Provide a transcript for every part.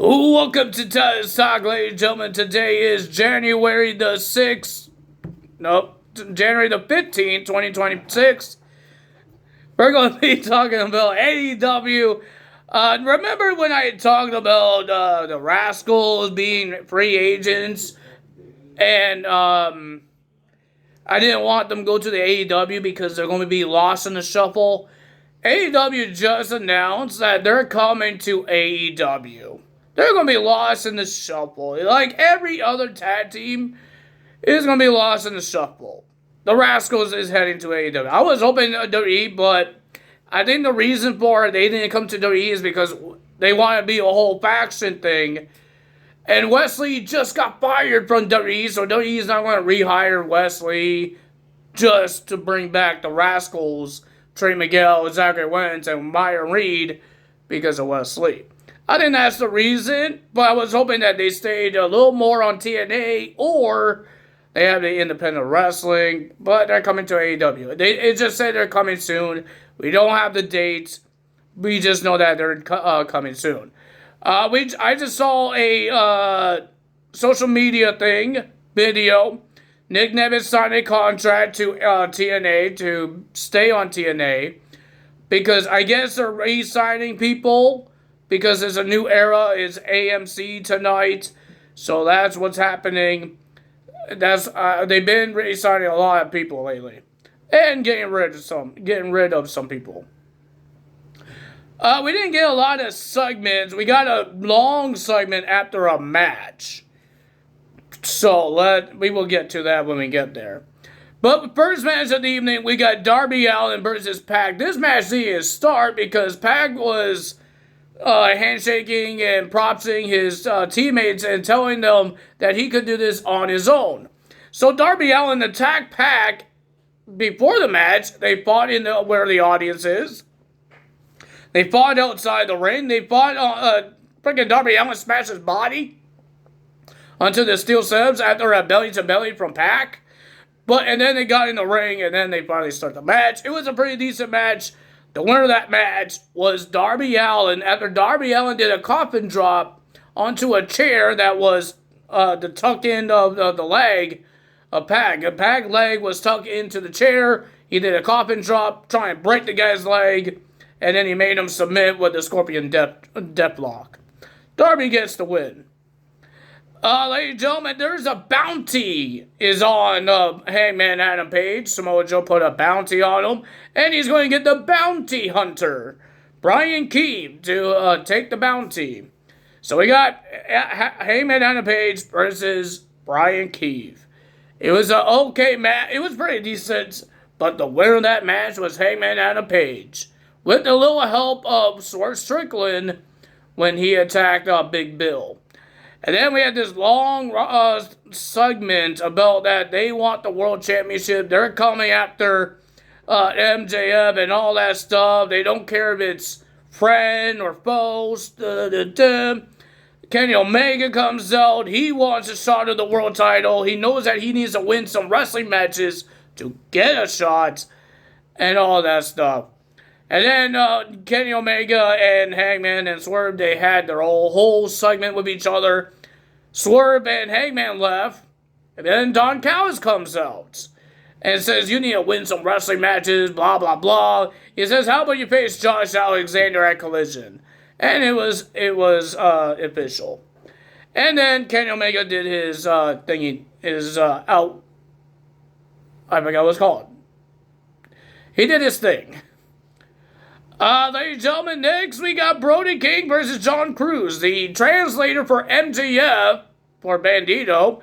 Welcome to Titus Talk, ladies and gentlemen. Today is January the 6th. Nope. January the 15th, 2026. We're going to be talking about AEW. Remember when I talked about the Rascals being free agents? And I didn't want them to go to the AEW because they're going to be lost in the shuffle. AEW just announced that they're coming to AEW. They're going to be lost in the shuffle. Like every other tag team is going to be lost in the shuffle. The Rascals is heading to AEW. I was hoping WWE, but I think the reason for they didn't come to WWE is because they want to be a whole faction thing. And Wesley just got fired from WWE, so WWE is not going to rehire Wesley just to bring back the Rascals, Trey Miguel, Zachary Wentz, and Myron Reed because of Wesley. I think that's the reason, but I was hoping that they stayed a little more on TNA or they have the independent wrestling, but they're coming to AEW. It just said they're coming soon. We don't have the dates. We just know that they're coming soon. I just saw a social media video. Nick Neville signed a contract to TNA to stay on TNA because I guess they're re-signing people. Because there's a new era, is AMC tonight, so that's what's happening. They've been re-signing a lot of people lately, and getting rid of some people. We didn't get a lot of segments. We got a long segment after a match, so we will get to that when we get there. But the first match of the evening, we got Darby Allin versus Pac. This match needed to start because Pac was handshaking and propsing his teammates and telling them that he could do this on his own. So Darby Allin attacked Pac before the match. They fought in where the audience is. They fought outside the ring. They fought freaking Darby Allin smashed his body onto the steel steps after a belly to belly from Pac. And then they got in the ring and then they finally started the match. It was a pretty decent match. The winner of that match was Darby Allin after Darby Allin did a coffin drop onto a chair that was the tuck end of the leg of Pac. A Pac leg was tucked into the chair. He did a coffin drop, trying to break the guy's leg, and then he made him submit with the Scorpion Death Lock. Darby gets the win. Ladies and gentlemen, there's a bounty is on Hangman Adam Page. Samoa Joe put a bounty on him, and he's going to get the bounty hunter, Brian Keefe, to take the bounty. So we got Hangman Adam Page versus Brian Keefe. It was an okay match. It was pretty decent, but the winner of that match was Hangman Adam Page, with a little help of Swerve Strickland when he attacked Big Bill. And then we had this long segment about that they want the World Championship. They're coming after MJF and all that stuff. They don't care if it's friend or foe. Kenny Omega comes out. He wants a shot at the world title. He knows that he needs to win some wrestling matches to get a shot and all that stuff. And then Kenny Omega and Hangman and Swerve, they had their whole segment with each other. Swerve and Hangman left. And then Don Callis comes out and says, you need to win some wrestling matches, blah, blah, blah. He says, how about you face Josh Alexander at Collision? And it was official. And then Kenny Omega did his thingy, out. I forgot what it's called. He did his thing. Ladies and gentlemen, next we got Brody King versus John Cruz, the translator for MJF, for Bandito.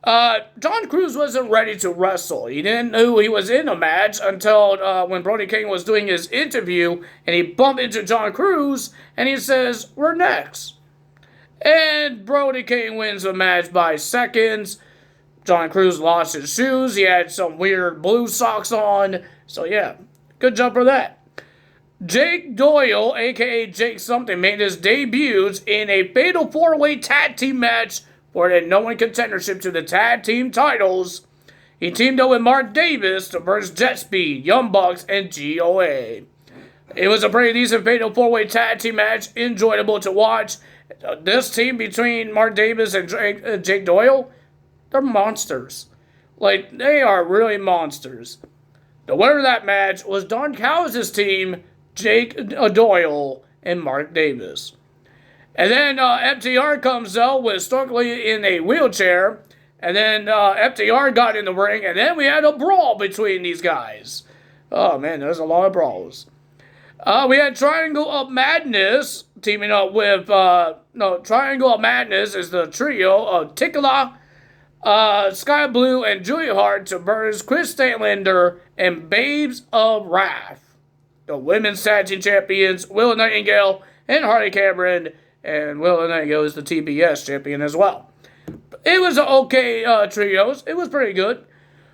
John Cruz wasn't ready to wrestle. He didn't know he was in a match until when Brody King was doing his interview, and he bumped into John Cruz, and he says, we're next. And Brody King wins the match by seconds. John Cruz lost his shoes. He had some weird blue socks on. So yeah, good job for that. Jake Doyle, a.k.a. Jake Something, made his debut in a fatal 4-way tag team match for the No One Contendership to the tag team titles. He teamed up with Mark Davis to versus Jet Speed, Young Bucks, and GOA. It was a pretty decent fatal 4-way tag team match, enjoyable to watch. This team between Mark Davis and Jake Doyle, they're monsters. Like, they are really monsters. The winner of that match was Don Callis' team, Jake Doyle and Mark Davis. And then FTR comes out with Stokely in a wheelchair. And then FTR got in the ring. And then we had a brawl between these guys. Oh, man, there's a lot of brawls. We had Triangle of Madness teaming up with... Triangle of Madness is the trio of Tickla, Sky Blue, and Julia Hart to versus Chris Statlander and Babes of Wrath. The women's tag team champions, Willow Nightingale and Harley Cameron. And Willow Nightingale is the TBS champion as well. It was an okay trios. It was pretty good.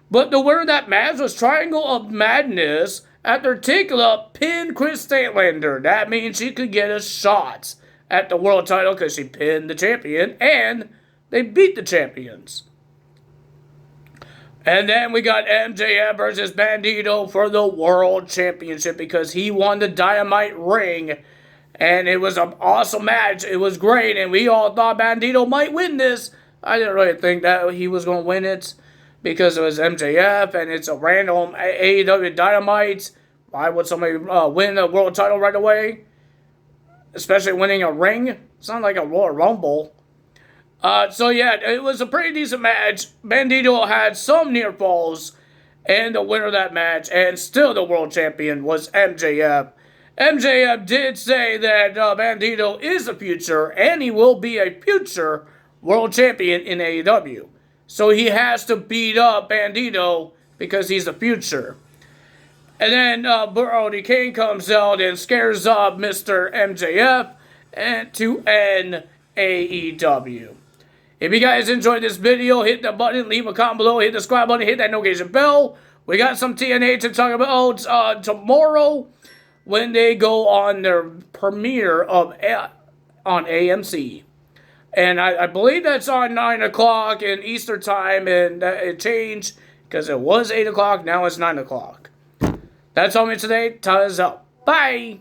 But the winner of that match was Triangle of Madness after Tickla pinned Chris Statlander. That means she could get a shot at the world title because she pinned the champion and they beat the champions. And then we got MJF versus Bandito for the World Championship because he won the Dynamite ring. And it was an awesome match. It was great. And we all thought Bandito might win this. I didn't really think that he was going to win it because it was MJF and it's a random AEW Dynamite. Why would somebody win a world title right away? Especially winning a ring. It's not like a Royal Rumble. So yeah, it was a pretty decent match. Bandito had some near falls. And the winner of that match, and still the world champion, was MJF. MJF did say that Bandito is the future, and he will be a future world champion in AEW. So he has to beat up Bandito because he's the future. And then Brody King comes out and scares up Mr. MJF and to end AEW. If you guys enjoyed this video, hit the button, leave a comment below, hit the subscribe button, hit that notification bell. We got some TNA to talk about tomorrow when they go on their premiere on AMC. And I believe that's on 9 o'clock in Eastern time, and it changed because it was 8 o'clock, now it's 9 o'clock. That's all me today. Time is up. Bye!